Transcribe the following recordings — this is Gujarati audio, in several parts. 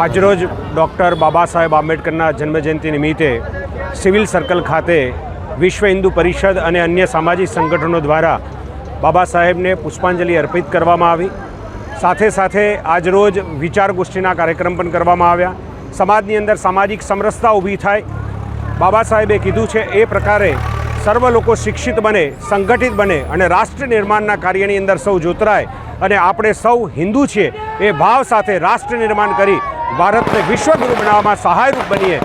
આજરોજ ડૉક્ટર બાબા સાહેબ આંબેડકરના જન્મજયંતિ નિમિત્તે સિવિલ સર્કલ ખાતે વિશ્વ હિન્દુ પરિષદ અને અન્ય સામાજિક સંગઠનો દ્વારા બાબા સાહેબને પુષ્પાંજલિ અર્પિત કરવામાં આવી। સાથે સાથે આજરોજ વિચાર ગોષ્ઠીના કાર્યક્રમ પણ કરવામાં આવ્યા। સમાજની અંદર સામાજિક સમરસતા ઊભી થાય, બાબા સાહેબે કીધું છે એ પ્રકારે સર્વ લોકો શિક્ષિત બને, સંગઠિત બને અને રાષ્ટ્ર નિર્માણના કાર્યની અંદર સૌ જોતરાય અને આપણે સૌ હિન્દુ છીએ એ ભાવ સાથે રાષ્ટ્ર નિર્માણ કરી ભારતને વિશ્વગુરુ બનાવવામાં સહાયરૂપ બનીએ।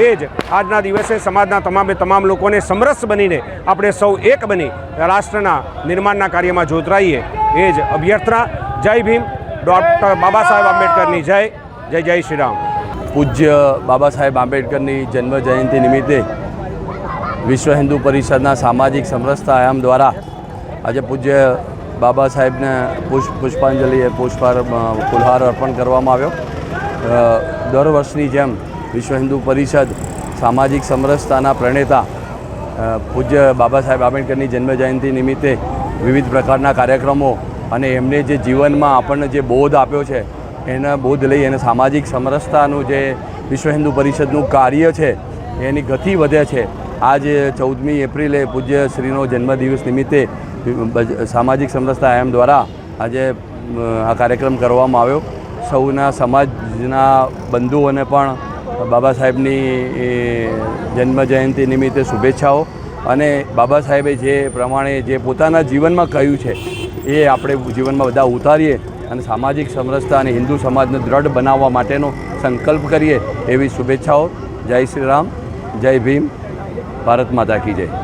એ જ આજના દિવસે સમાજના તમામ લોકોને સમરસ બનીને આપણે સૌ એક બની રાષ્ટ્રના નિર્માણના કાર્યમાં જોતરાઈએ, એ જ અભ્યર્થના। જય ભીમ, ડૉક્ટર બાબા સાહેબ આંબેડકરની જય જય જય શ્રી રામ। પૂજ્ય બાબા સાહેબ આંબેડકરની જન્મ જયંતિ નિમિત્તે વિશ્વ હિન્દુ પરિષદના સામાજિક સમરસતા આયામ દ્વારા આજે પૂજ્ય બાબા સાહેબને પુષ્પાંજલિ ફુલહાર અર્પણ કરવામાં આવ્યો। દર વર્ષની જેમ વિશ્વ હિન્દુ પરિષદ સામાજિક સમરસતાના પ્રણેતા પૂજ્ય બાબા સાહેબ આંબેડકરની જન્મજયંતિ નિમિત્તે વિવિધ પ્રકારના કાર્યક્રમો અને એમને જે જીવનમાં આપણને જે બોધ આપ્યો છે એના બોધ લઈ અને સામાજિક સમરસતાનું જે વિશ્વ હિન્દુ પરિષદનું કાર્ય છે એની ગતિ વધે છે। આજે 14મી એપ્રિલે પૂજ્ય શ્રીનો જન્મદિવસ નિમિત્તે સામાજિક સમરસતા આયામ દ્વારા આજે આ કાર્યક્રમ કરવામાં આવ્યો। સૌના સમાજના બંધુઓને પણ બાબા સાહેબની જન્મજયંતિ નિમિત્તે શુભેચ્છાઓ। અને બાબા સાહેબે જે પ્રમાણે જે પોતાના જીવનમાં કહ્યું છે એ આપણે જીવનમાં બધા ઉતારીએ અને સામાજિક સમરસતા અને હિન્દુ સમાજને દ્રઢ બનાવવા માટેનો સંકલ્પ કરીએ એવી શુભેચ્છાઓ। જય શ્રી રામ, જય ભીમ, ભારત માતા કી જય।